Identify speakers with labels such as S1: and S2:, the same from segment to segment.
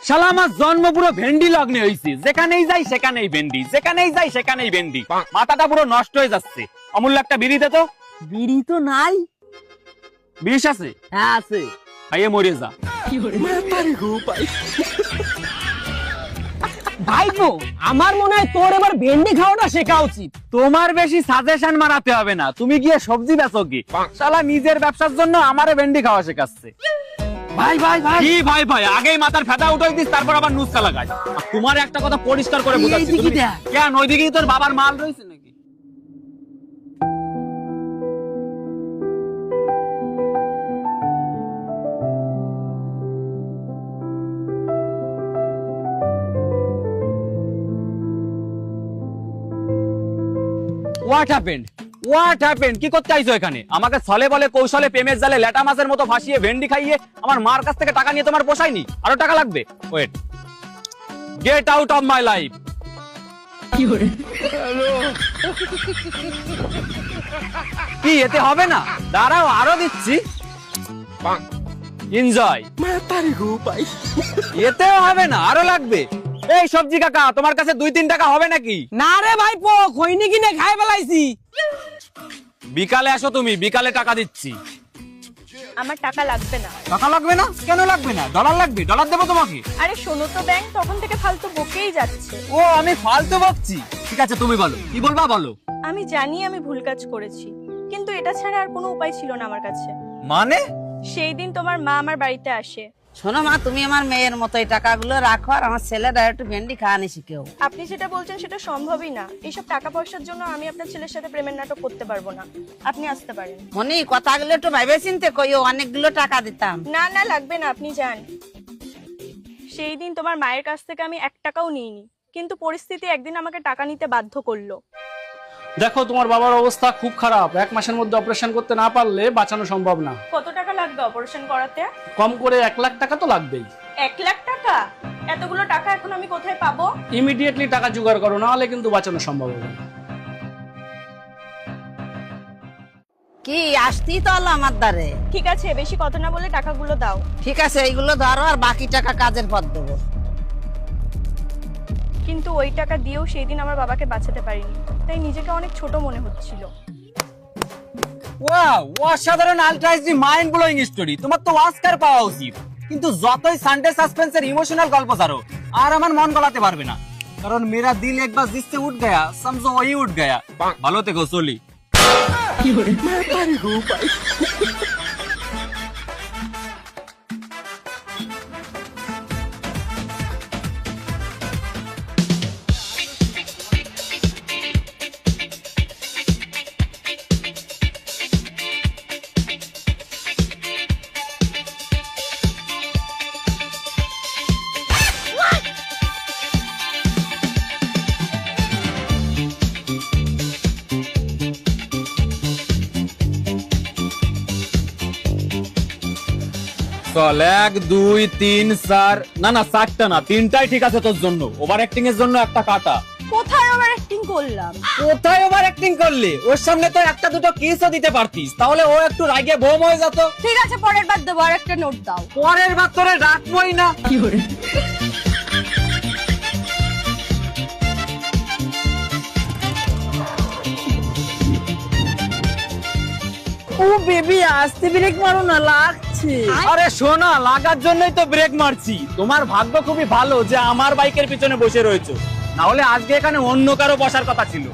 S1: শালা আমার জন্ম পুরো ভেন্ডি লগ্নে হইছে, যেখানেই যাই সেখানেই ভেন্ডি, যেখানেই যাই সেখানেই ভেন্ডি, মাথাটা পুরো নষ্ট হয়ে যাচ্ছে। অমূল্য একটা বিড়ি দে তো।
S2: বিড়ি তো নাই।
S1: বিষ আছে?
S2: হ্যাঁ আছে।
S1: খাইয়ে মরে যা।
S2: ভাইপো আমার মনে হয় তোর এবার ভেন্ডি খাওয়াটা শেখা উচিত।
S1: তোমার বেশি সাজেশন মারাতে হবে না, তুমি গিয়ে সবজি বেচো কি। শালা নিজের ব্যবসার জন্য আমারে ভেন্ডি খাওয়া শেখাচ্ছে।
S2: ভাই ভাই ভাই
S1: কি ভাই ভাই, আগেই মাথার ফেদা উঠাই দিস, তারপর আবার নুসকা লাগাই। তোমার একটা কথা পরিষ্কার করে বোঝাচ্ছি,
S2: এই দিকে দেখ।
S1: কেন ওইদিকেই তোর বাবার মাল রয়েছে নাকি? What happened? What happened? কি করতে আইছো এখানে? আমাকে ছলে বলে কৌশলে প্রেমের জালে ল্যাটা মাছের মতো ফাঁসিয়ে ভেন্ডি খাইয়ে আমার মার কাছ থেকে টাকা নিয়ে তোমার পোষায়নি? আরো টাকা লাগবে? Wait, get out of my life. কি এতে হবে না? দাঁড়াও আরো দিচ্ছি। এনজয়। এতেও হবে না, আরো লাগবে। এই সবজি কাকা, তোমার কাছে 2-3 টাকা হবে নাকি?
S2: না রে ভাইপো, খৈনি কিনে খাই ফেলাইছি।
S1: বিকালে আসো তুমি, বিকালে টাকা দিচ্ছি।
S3: আমার টাকা লাগবে না।
S1: টাকা লাগবে না? কেন লাগবে না? ডলার লাগবে, ডলার দেবো তোমাকে।
S3: আরে শোনো তো ব্যাংক তখন থেকে ফালতু বকেই যাচ্ছে।
S1: ও আমি ফালতু বকছি? ঠিক আছে তুমি বলো, কি বলবা বলো।
S3: আমি জানি আমি ভুল কাজ করেছি, কিন্তু এটা ছাড়া আর কোনো উপায় ছিল না আমার কাছে।
S1: মানে?
S3: সেই দিন তোমার মা আমার বাড়িতে আসে।
S4: শোনো মা, তুমি আমার মেয়ের মতো এই টাকাগুলো রাখো, আর আমার ছেলেরা একটু ভেন্ডি খাওয়ানি শিখেও।
S3: আপনি যেটা বলছেন সেটা সম্ভবই না। এইসব টাকা পয়সার জন্য আমি আপনার ছেলের সাথে প্রেমের নাটক করতে পারবো না। আপনি আসতে পারেন।
S4: মনি, কথাগুলো একটু ভাইবে চিন্তে কইও, অনেকগুলো টাকা দিতাম।
S3: না না লাগবে না, আপনি যান। সেই দিন তোমার মায়ের কাছ থেকে আমি 1 টাকাও নিইনি, কিন্তু পরিস্থিতি একদিন আমাকে টাকা নিতে বাধ্য করলো।
S5: দেখো তোমার বাবার অবস্থা খুব খারাপ, 1 মাসের মধ্যে অপারেশন করতে না পারলে বাঁচানো সম্ভব না।
S3: কত টাকা লাগবে অপারেশন করাতে?
S5: কম করে 1 লাখ টাকা তো লাগবেই।
S3: 1 লাখ টাকা? এতগুলো টাকা এখন আমি কোথায় পাবো?
S5: ইমিডিয়েটলি টাকা জোগাড় করো, না হলে কিন্তু বাঁচানো সম্ভব হবে না।
S4: কি আসতি তো হলো আমার দ্বারে।
S3: ঠিক আছে, বেশি কথা না বলে টাকাগুলো দাও।
S4: ঠিক আছে, এইগুলো ধরো, আর বাকি টাকা কাজের পর দেবো।
S3: কিন্তু ওই টাকা দিয়েও সেই দিন আমার বাবাকে বাঁচাতে পারিনি, তাই নিজেকে অনেক ছোট মনে হচ্ছিল।
S1: ওয়াও, অসাধারণ, আলট্রাইজলি মাইন্ড ব্লোয়িং স্টোরি। তোমার তো অস্কার পাওয়া উচিত। কিন্তু যতই সানডে সাসপেন্সের ইমোশনাল গল্প ছাড়ো, আর আমার মন গলাতে পারবে না, কারণ মেরা দিল একবার জিসসে উঠ গয়া, সমঝো ওই উঠ গয়া। ভালো থেকো চলি। চল 1 2 3 4, না না 4টা না, 3টাই ঠিক আছে তোর জন্য। ওভার অ্যাক্টিং এর জন্য একটা কাটা।
S3: কোথায় ওভার অ্যাক্টিং করলাম?
S1: কোথায় ওভার অ্যাক্টিং করলে? ওর সামনে তো একটা দুটো কিসও দিতে পারতিস, তাহলে ও একটু রাগে বোম হয়ে যেত।
S3: ঠিক আছে, পরের বার দেবো, আর একটা নোট দাও।
S1: পরের বার তোরে রাখবই না।
S2: ও বেবি, আস্তে ব্রেক মারো না, লাগছে।
S1: আরে শোনা, লাগার জন্যই তো ব্রেক মারছি। তোমার ভাগ্য খুবই ভালো যে আমার বাইকের পিছনে বসে রয়েছো, না হলে আজকে এখানে অন্য কারো বসার কথা ছিল।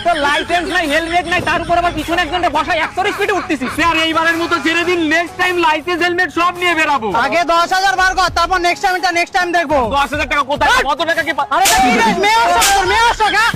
S1: তো লাইসেন্স নাই, হেলমেট নাই, তার উপর আবার পিছনে একজনকে বসায় 100 স্পিডে উঠতেছিস। স্যার এইবারের মতো ছেড়ে দিন, নেক্সট টাইম লাইসেন্স হেলমেট সব নিয়ে বেরাবো।
S2: আগে 10,000 বার কর, তারপর নেক্সট টাইম দেখবো।
S1: 10,000 টাকা কোথায়? কত টাকা কি?
S2: আরে মেয়ে আসো, মেয়ে আসো, হ্যাঁ?